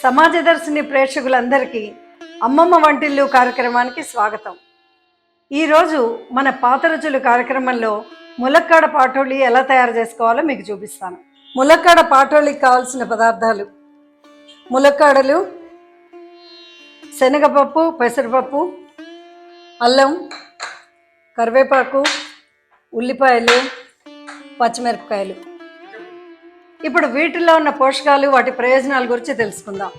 సమాజదర్శిని ప్రేక్షకులందరికీ అమ్మమ్మ వంటిల్లు కార్యక్రమానికి స్వాగతం. ఈరోజు మన పాత రుచులు కార్యక్రమంలో ములక్కాడ పాటోళి ఎలా తయారు చేసుకోవాలో మీకు చూపిస్తాను. ములక్కాడ పాటోళికి కావాల్సిన పదార్థాలు: ములక్కాడలు, శనగపప్పు, పెసరపప్పు, అల్లం, కరివేపాకు, ఉల్లిపాయలు, పచ్చిమిరపకాయలు. ఇప్పుడు వీటిల్లో ఉన్న పోషకాలు, వాటి ప్రయోజనాల గురించి తెలుసుకుందాం.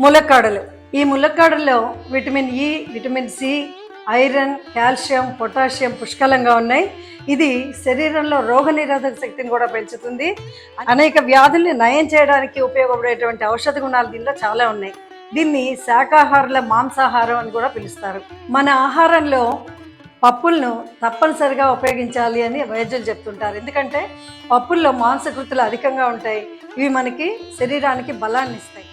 ములక్కాడలు. ఈ ములక్కాడల్లో vitamin E, vitamin C, iron, calcium, potassium పుష్కలంగా ఉన్నాయి. ఇది శరీరంలో రోగనిరోధక శక్తిని కూడా పెంచుతుంది. అనేక వ్యాధుల్ని నయం చేయడానికి ఉపయోగపడేటువంటి ఔషధ గుణాలు దీనిలో చాలా ఉన్నాయి. దీన్ని శాకాహారుల మాంసాహారం అని కూడా పిలుస్తారు. మన ఆహారంలో పప్పులను తప్పనిసరిగా ఉపయోగించాలి అని వైద్యులు చెప్తుంటారు. ఎందుకంటే పప్పుల్లో మాంసకృతులు అధికంగా ఉంటాయి. ఇవి మనకి శరీరానికి బలాన్ని ఇస్తాయి.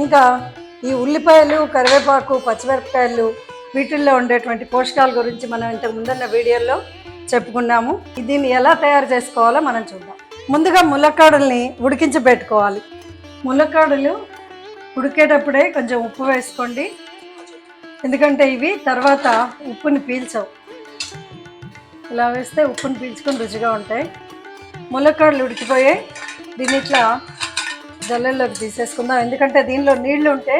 ఇంకా ఈ ఉల్లిపాయలు, కరివేపాకు, పచ్చిమిరపకాయలు, వీటిల్లో ఉండేటువంటి పోషకాల గురించి మనం ఇంతకు ముందున్న వీడియోలో చెప్పుకున్నాము. దీన్ని ఎలా తయారు చేసుకోవాలో మనం చూద్దాం. ముందుగా ములక్కాడల్ని ఉడికించబెట్టుకోవాలి. ములక్కాడలు ఉడికేటప్పుడే కొంచెం ఉప్పు వేసుకోండి, ఎందుకంటే ఇవి తర్వాత ఉప్పుని పీల్చవు. ఇలా వేస్తే ఉప్పుని పీల్చుకొని రుచిగా ఉంటాయి. ములక్కాడలు ఉడికిపోయాయి. దీన్ని ఇట్లా జల్లెల్లోకి తీసేసుకుందాం, ఎందుకంటే దీనిలో నీళ్లు ఉంటే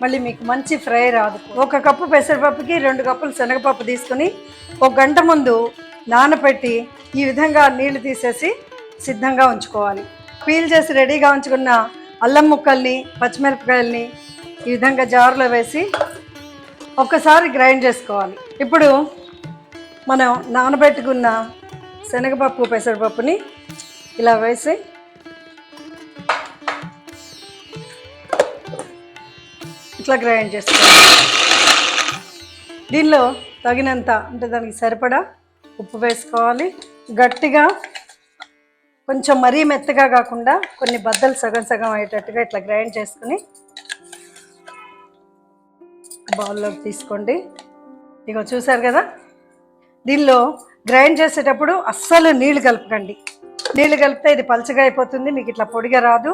మళ్ళీ మీకు మంచి ఫ్రై రాదు. 1 కప్పు పెసరపప్పుకి 2 కప్పులు శనగపప్పు తీసుకుని 1 గంట ముందు నానబెట్టి ఈ విధంగా నీళ్లు తీసేసి సిద్ధంగా ఉంచుకోవాలి. పీల్ చేసి రెడీగా ఉంచుకున్న అల్లం ముక్కల్ని, పచ్చిమిరపకాయల్ని ఈ విధంగా జారులో వేసి ఒక్కసారి గ్రైండ్ చేసుకోవాలి. ఇప్పుడు మనం నానబెట్టుకున్న శనగపప్పు, పెసరపప్పుని ఇలా వేసి ఇట్లా గ్రైండ్ చేసుకోవాలి. దీనిలో తగినంత, అంటే దానికి సరిపడా ఉప్పు వేసుకోవాలి. గట్టిగా, కొంచెం మరీ మెత్తగా కాకుండా కొన్ని బద్దలు సగం సగం అయ్యేటట్టుగా ఇట్లా గ్రైండ్ చేసుకుని బౌల్లోకి తీసుకోండి. ఇగో చూసారు కదా, దీనిలో గ్రైండ్ చేసేటప్పుడు అస్సలు నీళ్లు కలపకండి. నీళ్లు కలిపితే ఇది పలుచగా అయిపోతుంది, మీకు ఇట్లా పొడిగా రాదు.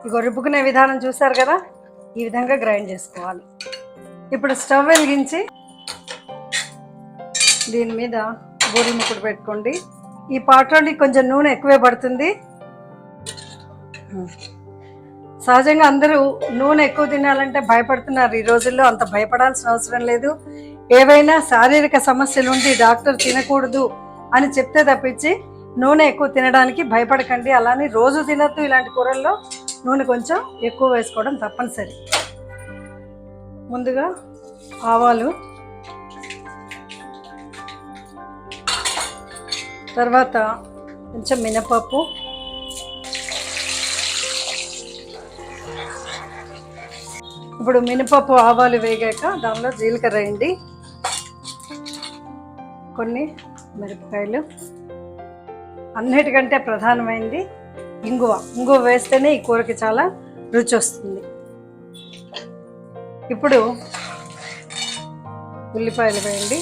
ఇగో రుబ్బుకునే విధానం చూసారు కదా, ఈ విధంగా గ్రైండ్ చేసుకోవాలి. ఇప్పుడు స్టవ్ వెలిగించి దీని మీద బూరెల ముక్కుడు పెట్టుకోండి. ఈ పాటలోని కొంచెం నూనె ఎక్కువే పడుతుంది. సహజంగా అందరూ నూనె ఎక్కువ తినాలంటే భయపడుతున్నారు. ఈ రోజుల్లో అంత భయపడాల్సిన అవసరం లేదు. ఏవైనా శారీరక సమస్యలు ఉండి డాక్టర్ తినకూడదు అని చెప్తే తప్పించి నూనె ఎక్కువ తినడానికి భయపడకండి. అలానే రోజు తినద్దు. ఇలాంటి కూరల్లో నూనె కొంచెం ఎక్కువ వేసుకోవడం తప్పనిసరి. ముందుగా ఆవాలు, తర్వాత కొంచెం మినపప్పు, ఇప్పుడు మినపప్పు, ఆవాలు వేగాక దానిలో జీలకర్ర వేయండి, కొన్ని మిరపకాయలు, అన్నిటికంటే ప్రధానమైనది ఇంగువ. ఇంగువ వేస్తేనే ఈ కూరకి చాలా రుచి వస్తుంది. ఇప్పుడు ఉల్లిపాయలు వేయండి,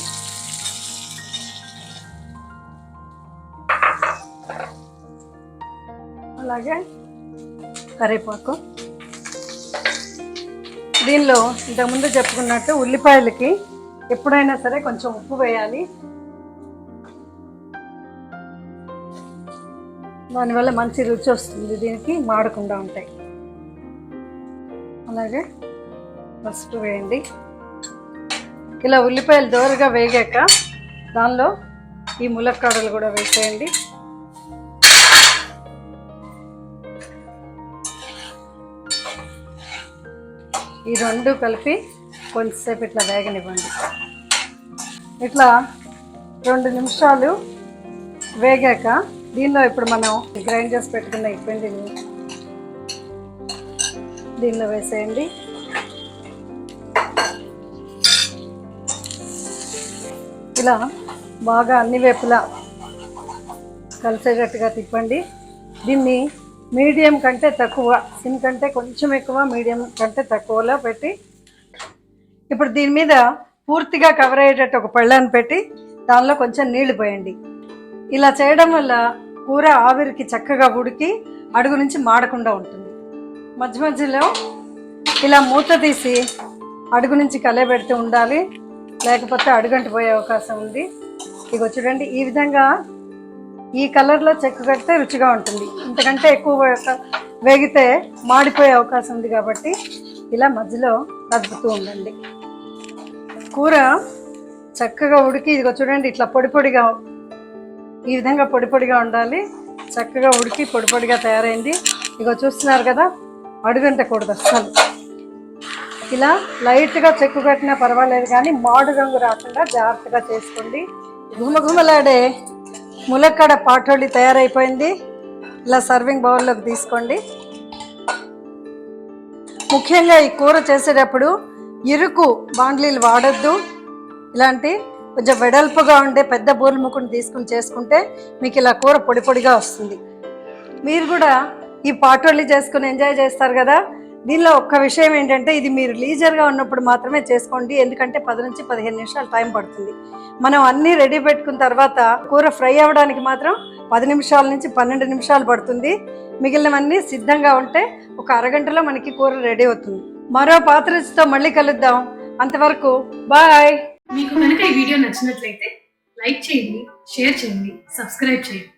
అలాగే కరివేపాకు. దీనిలో ఇంతకుముందు చెప్పుకున్నట్టు ఉల్లిపాయలకి ఎప్పుడైనా సరే కొంచెం ఉప్పు వేయాలి. దానివల్ల మంచి రుచి వస్తుంది, దీనికి మాడకుండా ఉంటాయి. అలాగే పసుపు వేయండి. ఇలా ఉల్లిపాయలు దోరగా వేగాక దానిలో ఈ ములక్కాడలు కూడా వేసేయండి. ఈ రెండు కలిపి కొంచెంసేపు ఇట్లా వేగనివ్వండి. ఇట్లా 2 నిమిషాలు వేగాక దీనిలో ఇప్పుడు మనం గ్రైండ్ చేసి పెట్టుకున్న ఈ పిండిని దీనిలో వేసేయండి. ఇలా బాగా అన్ని వైపులా కలిసేటట్టుగా తిప్పండి. దీన్ని మీడియం కంటే తక్కువ, సిమ్ కంటే కొంచెం ఎక్కువ, మీడియం కంటే తక్కువలో పెట్టి ఇప్పుడు దీని మీద పూర్తిగా కవర్ అయ్యేటట్టు ఒక పళ్ళాన్ని పెట్టి దానిలో కొంచెం నీళ్లు పోయండి. ఇలా చేయడం వల్ల కూర ఆవిరికి చక్కగా ఉడికి అడుగు నుంచి మాడకుండా ఉంటుంది. మధ్య మధ్యలో ఇలా మూత తీసి అడుగు నుంచి కలయబెడుతూ ఉండాలి, లేకపోతే అడుగంటి పోయే అవకాశం ఉంది. ఇగో చూడండి, ఈ విధంగా ఈ కలర్లో చెక్కు కడితే రుచిగా ఉంటుంది. ఇంతకంటే ఎక్కువ వేగితే మాడిపోయే అవకాశం ఉంది కాబట్టి ఇలా మధ్యలో కదుపుతూ ఉండండి. కూర చక్కగా ఉడికి ఇదిగో చూడండి ఇట్లా పొడి పొడిగా, ఈ విధంగా పొడి పొడిగా ఉండాలి. చక్కగా ఉడికి పొడి పొడిగా తయారైంది. ఇగో చూస్తున్నారు కదా, అడుగంటకూడదు అస్సలు. ఇలా లైట్గా చెక్కు కట్టినా పర్వాలేదు, కానీ మాడు రంగు రాకుండా జాగ్రత్తగా చేసుకోండి. గుమగుమలాడే ములక్కడ పాటోళి తయారైపోయింది. ఇలా సర్వింగ్ బౌల్లోకి తీసుకోండి. ముఖ్యంగా ఈ కూర చేసేటప్పుడు ఇరుకు బాండ్లీలు వాడొద్దు. ఇలాంటి కొంచెం వెడల్పుగా ఉండే పెద్ద బూరెల ముక్కుని తీసుకుని చేసుకుంటే మీకు ఇలా కూర పొడి పొడిగా వస్తుంది. మీరు కూడా ఈ పాటోళ్ళి చేసుకుని ఎంజాయ్ చేస్తారు కదా. దీనిలో ఒక్క విషయం ఏంటంటే, ఇది మీరు లీజర్గా ఉన్నప్పుడు మాత్రమే చేసుకోండి, ఎందుకంటే 10 నుంచి 15 నిమిషాలు టైం పడుతుంది. మనం అన్నీ రెడీ పెట్టుకున్న తర్వాత కూర ఫ్రై అవ్వడానికి మాత్రం 10 నిమిషాల నుంచి 12 నిమిషాలు పడుతుంది. మిగిలినవన్నీ సిద్ధంగా ఉంటే ఒక అరగంటలో మనకి కూర రెడీ అవుతుంది. మరో పాత్ర రుచితో మళ్ళీ కలుద్దాం. అంతవరకు బాయ్. మీకు కనుక ఈ వీడియో నచ్చినట్లయితే లైక్ చేయండి, షేర్ చేయండి, సబ్స్క్రైబ్ చేయండి.